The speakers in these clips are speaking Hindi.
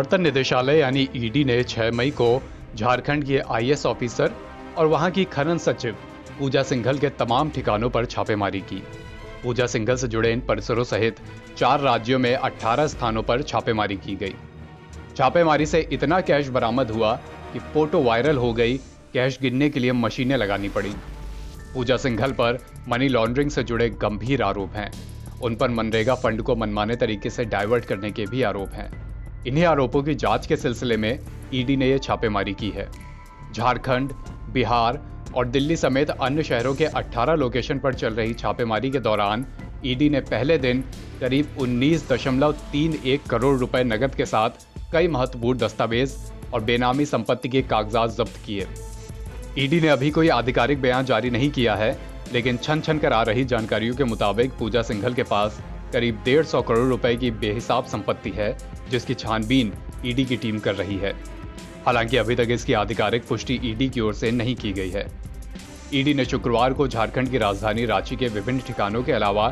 प्रवर्तन निदेशालय यानी ईडी ने 6 मई को झारखंड के आईएएस ऑफिसर और वहां की खनन सचिव पूजा सिंघल के तमाम ठिकानों पर छापेमारी की। पूजा सिंघल से जुड़े इन परिसरों सहित 4 राज्यों में 18 स्थानों पर छापेमारी की गई। छापेमारी से इतना कैश बरामद हुआ कि फोटो वायरल हो गई। कैश गिनने के लिए मशीनें लगानी पड़ी। पूजा सिंघल पर मनी लॉन्ड्रिंग से जुड़े गंभीर आरोप हैं। उन पर मनरेगा फंड को मनमाने तरीके से डाइवर्ट करने के भी आरोप हैं। इन्हीं आरोपों की जांच के सिलसिले में ईडी ने यह छापेमारी की है। झारखंड, बिहार और दिल्ली समेत अन्य शहरों के 18 लोकेशन पर चल रही छापेमारी के दौरान ईडी ने पहले दिन करीब 19.31 करोड़ रुपए नकद के साथ कई महत्वपूर्ण दस्तावेज और बेनामी संपत्ति के कागजात जब्त किए। ईडी ने अभी कोई आधिकारिक बयान जारी नहीं किया है, लेकिन छन कर आ रही जानकारियों के मुताबिक पूजा सिंघल के पास करीब 150 करोड़ रुपए की बेहिसाब संपत्ति है, जिसकी छानबीन ईडी की टीम कर रही है। हालांकि अभी तक इसकी आधिकारिक पुष्टि ईडी की ओर से नहीं की गई है। ईडी ने शुक्रवार को झारखंड की राजधानी रांची के विभिन्न ठिकानों के अलावा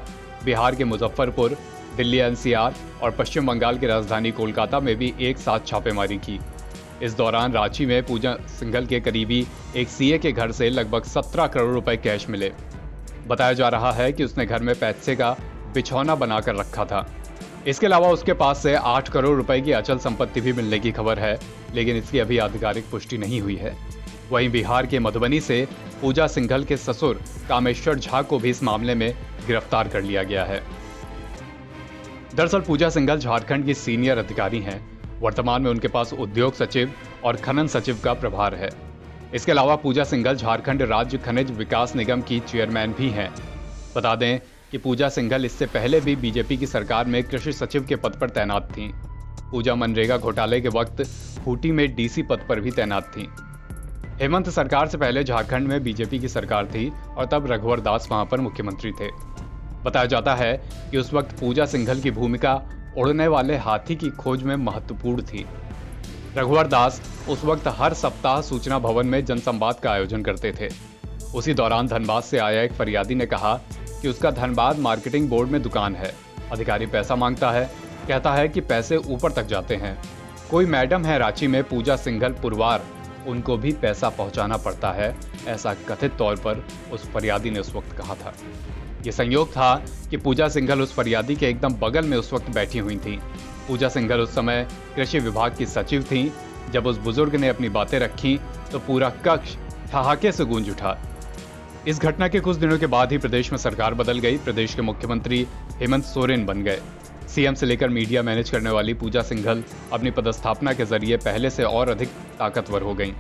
बिहार के मुजफ्फरपुर, दिल्ली एनसीआर और पश्चिम बंगाल की राजधानी कोलकाता में भी एक साथ छापेमारी की। इस दौरान रांची में पूजा सिंघल के करीबी एक सीए के घर से लगभग 17 करोड़ रुपए कैश मिले। बताया जा रहा है कि उसने घर में पैसे का बिछौना बनाकर रखा था। इसके अलावा उसके पास से 8 करोड़ रुपए की अचल संपत्ति भी मिलने की खबर है, लेकिन इसकी अभी आधिकारिक पुष्टि नहीं हुई है। वहीं बिहार के मधुबनी से पूजा सिंघल के ससुर कामेश्वर झा को भी इस मामले में गिरफ्तार कर लिया गया है। दरअसल पूजा सिंघल झारखंड की सीनियर अधिकारी हैं। वर्तमान में उनके पास उद्योग सचिव और खनन सचिव का प्रभार है। इसके अलावा पूजा सिंघल झारखंड राज्य खनिज विकास निगम की चेयरमैन भी हैं। बता दें कि पूजा सिंघल इससे पहले भी बीजेपी की सरकार में कृषि सचिव के पद पर तैनात थीं। पूजा मनरेगा घोटाले के वक्त खूंटी में डीसी पद पर भी तैनात थीं। हेमंत सरकार से पहले झारखंड में बीजेपी की सरकार थी और तब रघुवर दास वहां पर मुख्यमंत्री थे। बताया जाता है कि उस वक्त पूजा सिंघल की भूमिका उड़ने वाले हाथी की खोज में महत्वपूर्ण थी। रघुवर दास उस वक्त हर सप्ताह सूचना भवन में जनसंवाद का आयोजन करते थे। उसी दौरान धनबाद से आया एक फरियादी ने कहा कि उसका धनबाद मार्केटिंग बोर्ड में दुकान है। अधिकारी पैसा मांगता है, कहता है कि पैसे ऊपर तक जाते हैं। कोई मैडम है रांची में पूजा सिंघल पुरवार, उनको भी पैसा पहुंचाना पड़ता है, ऐसा कथित तौर पर उस फरियादी ने उस वक्त कहा था। ये संयोग था कि पूजा सिंघल उस फरियादी के एकदम बगल में उस वक्त बैठी हुई थीं। पूजा सिंघल उस समय कृषि विभाग की सचिव थीं। जब उस बुजुर्ग ने अपनी बातें रखी तो पूरा कक्ष ठहाके से गूंज उठा। इस घटना के कुछ दिनों के बाद ही प्रदेश में सरकार बदल गई। प्रदेश के मुख्यमंत्री हेमंत सोरेन बन गए। सीएम से लेकर मीडिया मैनेज करने वाली पूजा सिंघल अपनी पदस्थापना के जरिए पहले से और अधिक ताकतवर हो गईं।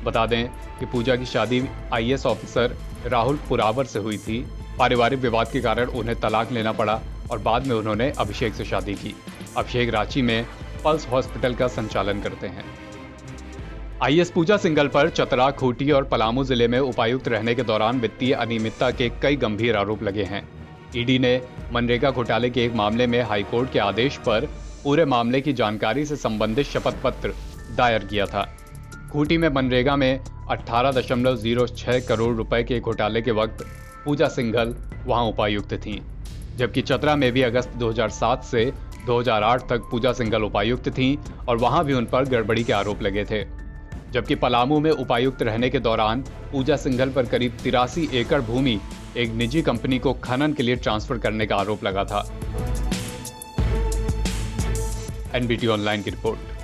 बता दें कि पूजा की शादी आईएएस ऑफिसर राहुल पुरावर से हुई थी। पारिवारिक विवाद के कारण उन्हें तलाक लेना पड़ा और बाद में उन्होंने अभिषेक से शादी की। अभिषेक रांची में पल्स हॉस्पिटल का संचालन करते हैं। आईएएस पूजा सिंघल पर चतरा, खूंटी और पलामू जिले में उपायुक्त रहने के दौरान वित्तीय अनियमितता के कई गंभीर आरोप लगे हैं। ईडी ने मनरेगा घोटाले के एक मामले में हाईकोर्ट के आदेश पर पूरे मामले की जानकारी से संबंधित शपथ पत्र दायर किया था। खूंटी में मनरेगा में 18.06 करोड़ रुपए के घोटाले के वक्त पूजा सिंघल वहां उपायुक्त थीं, जबकि चतरा में भी अगस्त 2007 से 2008 तक पूजा सिंघल उपायुक्त थीं और वहां भी उन पर गड़बड़ी के आरोप लगे थे। जबकि पलामू में उपायुक्त रहने के दौरान पूजा सिंघल पर करीब 83 एकड़ भूमि एक निजी कंपनी को खनन के लिए ट्रांसफर करने का आरोप लगा था। एनबीटी ऑनलाइन की रिपोर्ट।